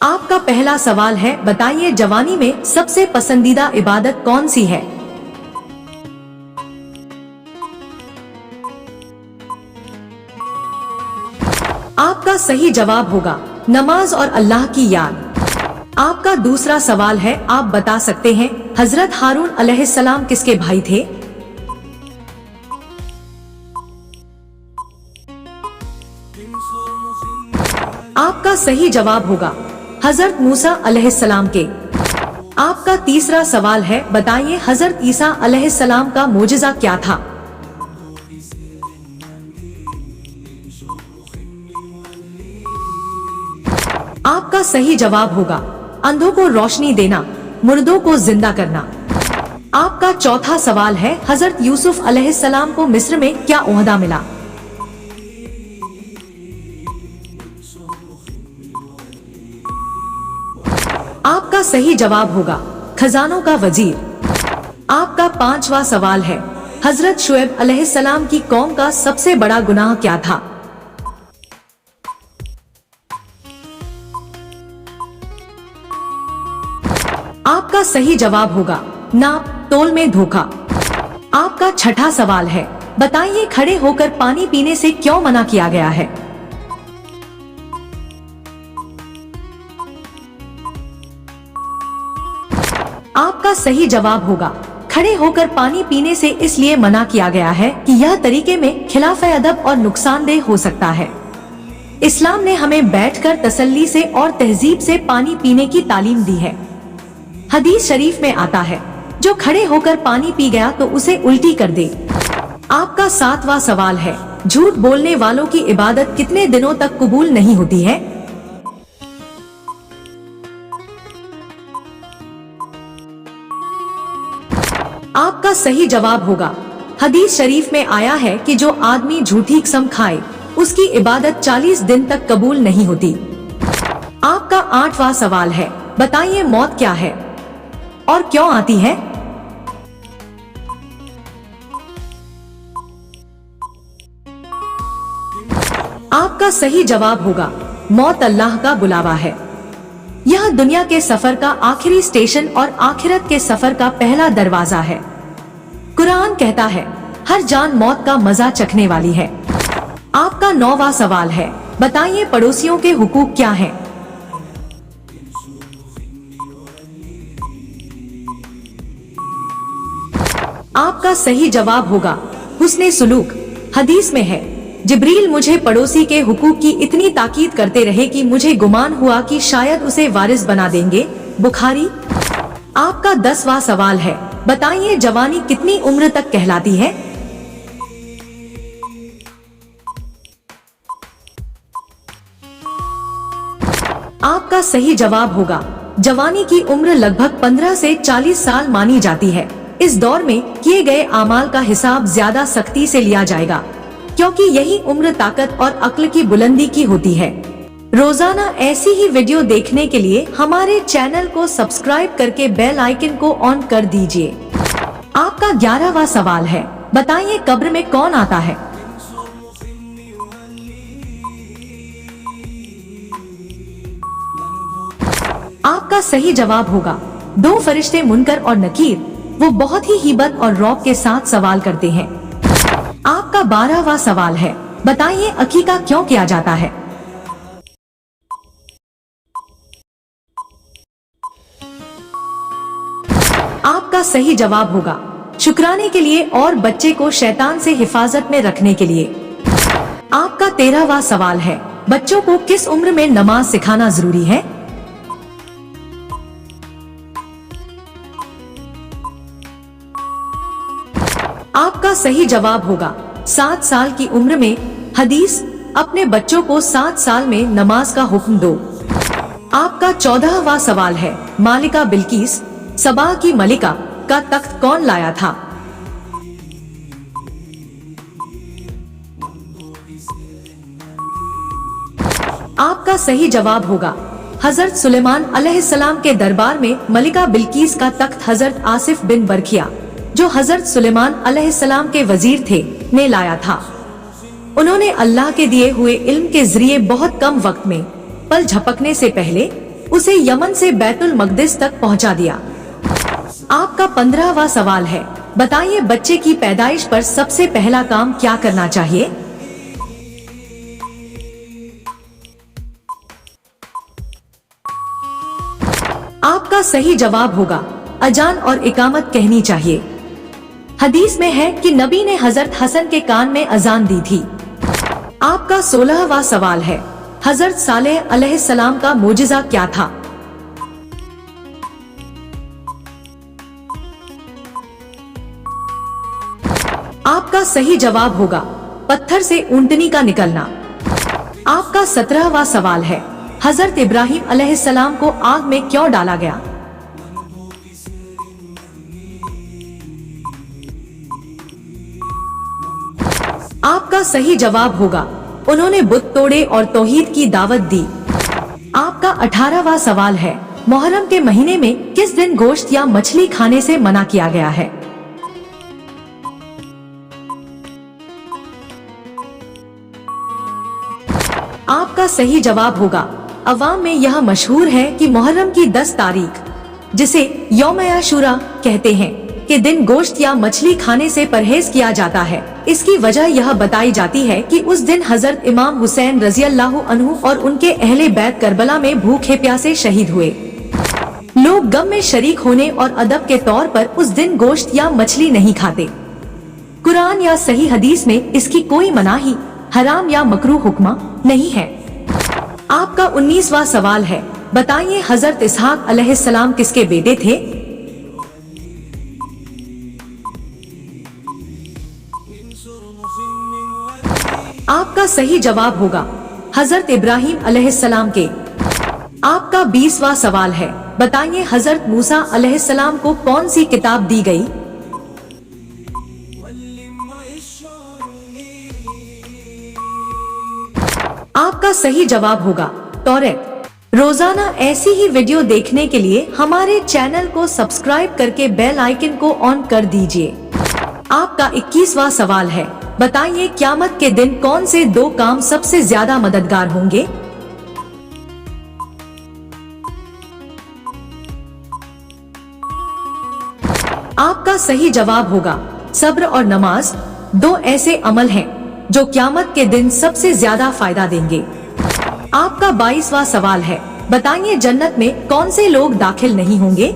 आपका पहला सवाल है, बताइए जवानी में सबसे पसंदीदा इबादत कौन सी है? आपका सही जवाब होगा नमाज और अल्लाह की याद। आपका दूसरा सवाल है, आप बता सकते हैं हजरत हारून अलैहिस्सलाम किसके भाई थे? आपका सही जवाब होगा हजरत मूसा अलैहिस्सलाम के। आपका तीसरा सवाल है, बताइए हजरत ईसा अलैहिस्सलाम का मोजिज़ा क्या था? आपका सही जवाब होगा अंधों को रोशनी देना, मुर्दों को जिंदा करना। आपका चौथा सवाल है, हजरत यूसुफ अलैहिस्सलाम को मिस्र में क्या ओहदा मिला? आपका सही जवाब होगा खजानों का वजीर। आपका पांचवा सवाल है, हजरत शुएब अलैहिस्सलाम की कौम का सबसे बड़ा गुनाह क्या था? आपका सही जवाब होगा नाप तोल में धोखा। आपका छठा सवाल है, बताइए खड़े होकर पानी पीने से क्यों मना किया गया है? आपका सही जवाब होगा खड़े होकर पानी पीने से इसलिए मना किया गया है कि यह तरीके में खिलाफ अदब और नुकसानदेह हो सकता है। इस्लाम ने हमें बैठकर तसल्ली से और तहजीब से पानी पीने की तालीम दी है। हदीस शरीफ में आता है, जो खड़े होकर पानी पी गया तो उसे उल्टी कर दे। आपका सातवां सवाल है, झूठ बोलने वालों की इबादत कितने दिनों तक कबूल नहीं होती है? आपका सही जवाब होगा हदीस शरीफ में आया है कि जो आदमी झूठी कसम खाए उसकी इबादत 40 दिन तक कबूल नहीं होती। आपका आठवां सवाल है, बताइए मौत क्या है और क्यों आती है? आपका सही जवाब होगा मौत अल्लाह का बुलावा है। यह दुनिया के सफर का आखिरी स्टेशन और आखिरत के सफर का पहला दरवाजा है। कुरान कहता है, हर जान मौत का मजा चखने वाली है। आपका नौवां सवाल है, बताइए पड़ोसियों के हुकूक क्या हैं? आपका सही जवाब होगा हुस्ने सुलूक। हदीस में है, जिब्रील मुझे पड़ोसी के हुकूक की इतनी ताकीद करते रहे कि मुझे गुमान हुआ कि शायद उसे वारिस बना देंगे। बुखारी। आपका 10वां सवाल है, बताइए जवानी कितनी उम्र तक कहलाती है? आपका सही जवाब होगा जवानी की उम्र लगभग 15 से 40 साल मानी जाती है। इस दौर में किए गए आमाल का हिसाब ज्यादा सख्ती से लिया जाएगा, क्योंकि यही उम्र ताकत और अक्ल की बुलंदी की होती है। रोजाना ऐसी ही वीडियो देखने के लिए हमारे चैनल को सब्सक्राइब करके बेल आइकन को ऑन कर दीजिए। आपका 11वां सवाल है, बताइए कब्र में कौन आता है? आपका सही जवाब होगा 2 फरिश्ते मुनकर और नकीर। वो बहुत ही हिब्बत और रौब के साथ सवाल करते हैं। आपका 12वां सवाल है, बताइए अकीका क्यों किया जाता है? आपका सही जवाब होगा शुक्राने के लिए और बच्चे को शैतान से हिफाजत में रखने के लिए। आपका 13वां सवाल है, बच्चों को किस उम्र में नमाज सिखाना जरूरी है? आपका सही जवाब होगा 7 साल की उम्र में। हदीस, अपने बच्चों को 7 साल में नमाज का हुक्म दो। आपका 14वां सवाल है, मालिका बिल्किस, सबा की मलिका का तख्त कौन लाया था? आपका सही जवाब होगा हजरत सुलेमान अलैहिस्सलाम के दरबार में मलिका बिल्किस का तख्त हजरत आसिफ बिन बरखिया, जो हजरत सुलेमान अलैहिस्सलाम के वजीर थे, ने लाया था। उन्होंने अल्लाह के दिए हुए इल्म के जरिए बहुत कम वक्त में पल झपकने से पहले उसे यमन से बैतुल मकदिस तक पहुंचा दिया। आपका 15वां सवाल है, बताइए बच्चे की पैदाइश पर सबसे पहला काम क्या करना चाहिए? आपका सही जवाब होगा अजान और इकामत कहनी चाहिए। हदीस में है कि नबी ने हजरत हसन के कान में अजान दी थी। आपका 16वां सवाल है, हजरत सालेह अलैहिस्सलाम का मोजिज़ा क्या था? आपका सही जवाब होगा पत्थर से ऊंटनी का निकलना। आपका 17वां सवाल है, हजरत इब्राहिम अलैहिस्सलाम को आग में क्यों डाला गया? आपका सही जवाब होगा उन्होंने बुत तोड़े और तौहीद की दावत दी। आपका 18वां सवाल है, मुहर्रम के महीने में किस दिन गोश्त या मछली खाने से मना किया गया है? आपका सही जवाब होगा अवाम में यह मशहूर है कि मुहर्रम की 10 तारीख, जिसे यौम आशूरा कहते हैं, के दिन गोश्त या मछली खाने से परहेज किया जाता है। इसकी वजह यह बताई जाती है कि उस दिन हजरत इमाम हुसैन रज़ियल्लाहु अन्हु और उनके अहले बैत करबला में भूखे प्यासे शहीद हुए। लोग गम में शरीक होने और अदब के तौर पर उस दिन गोश्त या मछली नहीं खाते। कुरान या सही हदीस में इसकी कोई मनाही, हराम या मकरूह हुक्म नहीं है। आपका 19वां सवाल है, बताइए हजरत इसहाक अलैहिस्सलाम किसके बेटे थे? आपका सही जवाब होगा हजरत इब्राहिम अलैहिस्सलाम के। आपका 20वां सवाल है, बताइए हजरत मूसा अलैहिस्सलाम को कौन सी किताब दी गई? आपका सही जवाब होगा तौरात। रोजाना ऐसी ही वीडियो देखने के लिए हमारे चैनल को सब्सक्राइब करके बेल आइकन को ऑन कर दीजिए। आपका 21वां सवाल है, बताइए क़यामत के दिन कौन से 2 काम सबसे ज्यादा मददगार होंगे? आपका सही जवाब होगा सब्र और नमाज। 2 ऐसे अमल हैं जो क़यामत के दिन सबसे ज्यादा फायदा देंगे। आपका 22वां सवाल है, बताइए जन्नत में कौन से लोग दाखिल नहीं होंगे?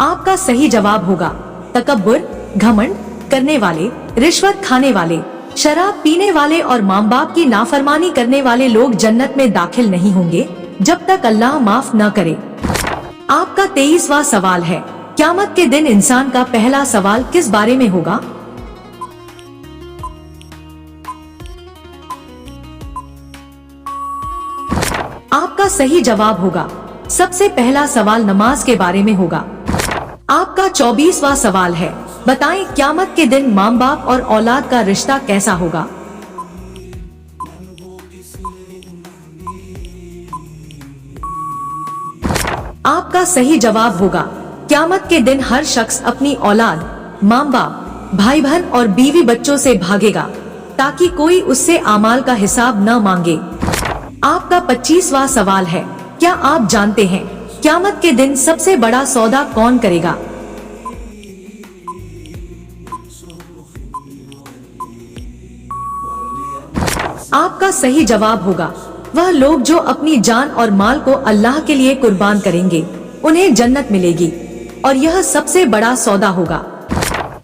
आपका सही जवाब होगा तकब्बुर, घमंड करने वाले, रिश्वत खाने वाले, शराब पीने वाले और माँ बाप की नाफरमानी करने वाले लोग जन्नत में दाखिल नहीं होंगे जब तक अल्लाह माफ न करे। आपका 23वां सवाल है, क़यामत के दिन इंसान का पहला सवाल किस बारे में होगा? आपका सही जवाब होगा सबसे पहला सवाल नमाज के बारे में होगा। आपका 24वां सवाल है, बताएं क़यामत के दिन माँ बाप और औलाद का रिश्ता कैसा होगा? आपका सही जवाब होगा क़यामत के दिन हर शख्स अपनी औलाद, माँ बाप, भाई बहन और बीवी बच्चों से भागेगा ताकि कोई उससे आमाल का हिसाब न मांगे। आपका 25वां सवाल है, क्या आप जानते हैं क़यामत के दिन सबसे बड़ा सौदा कौन करेगा? आपका सही जवाब होगा वह लोग जो अपनी जान और माल को अल्लाह के लिए कुर्बान करेंगे, उन्हें जन्नत मिलेगी और यह सबसे बड़ा सौदा होगा।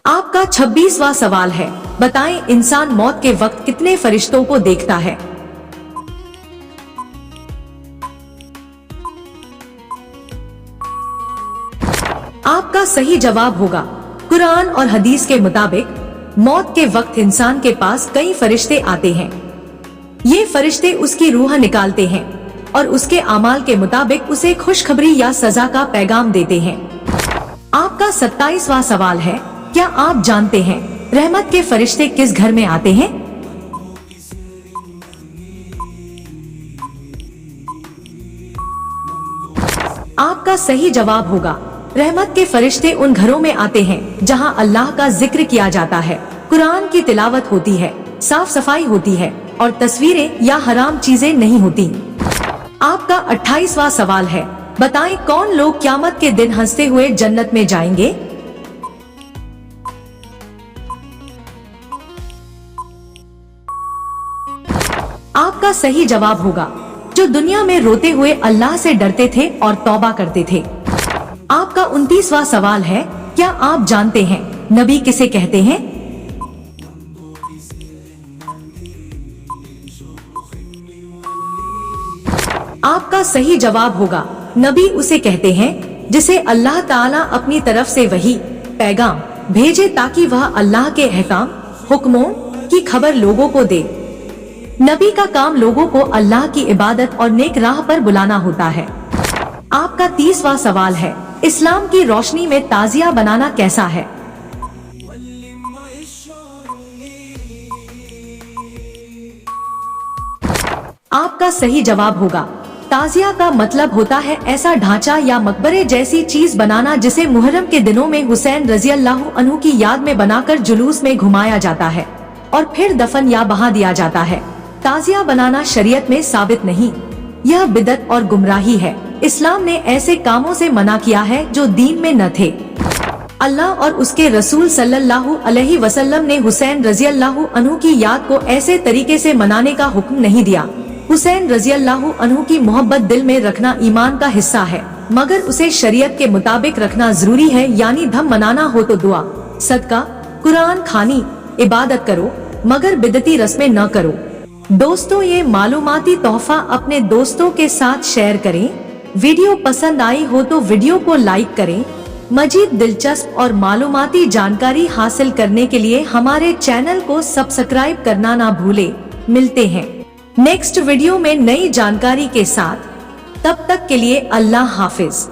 आपका 26वां सवाल है, बताएं इंसान मौत के वक्त कितने फरिश्तों को देखता है? आपका सही जवाब होगा कुरान और हदीस के मुताबिक मौत के वक्त इंसान के पास कई फरिश्ते आते हैं। ये फरिश्ते उसकी रूह निकालते हैं और उसके अमाल के मुताबिक उसे खुशखबरी या सजा का पैगाम देते हैं। आपका 27वां सवाल है, क्या आप जानते हैं रहमत के फरिश्ते किस घर में आते हैं? आपका सही जवाब होगा रहमत के फरिश्ते उन घरों में आते हैं जहां अल्लाह का जिक्र किया जाता है, कुरान की तिलावत होती है साफ सफाई होती है और तस्वीरें या हराम चीजें नहीं होती। आपका 28वां सवाल है, बताएं कौन लोग क़यामत के दिन हंसते हुए जन्नत में जाएंगे? आपका सही जवाब होगा जो दुनिया में रोते हुए अल्लाह से डरते थे और तौबा करते थे। आपका 29वां सवाल है, क्या आप जानते हैं नबी किसे कहते हैं? आपका सही जवाब होगा नबी उसे कहते हैं जिसे अल्लाह ताला अपनी तरफ से वही पैगाम भेजे ताकि वह अल्लाह के अहकाम हुक्मों की खबर लोगों को दे। नबी का काम लोगों को अल्लाह की इबादत और नेक राह पर बुलाना होता है। आपका 30वां सवाल है, इस्लाम की रोशनी में ताजिया बनाना कैसा है? आपका सही जवाब होगा ताजिया का मतलब होता है ऐसा ढांचा या मकबरे जैसी चीज बनाना जिसे मुहर्रम के दिनों में हुसैन रजी अल्लाह अन्हु की याद में बनाकर जुलूस में घुमाया जाता है और फिर दफन या बहा दिया जाता है। ताजिया बनाना शरीयत में साबित नहीं, यह बिदअत और गुमराही है। इस्लाम ने ऐसे कामों से मना किया है जो दीन में न थे। अल्लाह और उसके रसूल सल्लल्लाहु अलैहि वसल्लम ने हुसैन रजी अल्लाह अन्हु की याद को ऐसे तरीके से मनाने का हुक्म नहीं दिया। हुसैन रजी अल्लाह अन्हु की मोहब्बत दिल में रखना ईमान का हिस्सा है, मगर उसे शरीयत के मुताबिक रखना जरूरी है, यानी धम मनाना हो तो दुआ, सदका, कुरान खानी, इबादत करो, मगर बिदती रस्में न करो। दोस्तों, ये मालूमाती तोहफा अपने दोस्तों के साथ शेयर करें। वीडियो पसंद आई हो तो वीडियो को लाइक करें। मजीद दिलचस्प और मालूमाती जानकारी हासिल करने के लिए हमारे चैनल को सब्सक्राइब करना ना भूले। मिलते हैं नेक्स्ट वीडियो में नई जानकारी के साथ, तब तक के लिए अल्लाह हाफिज।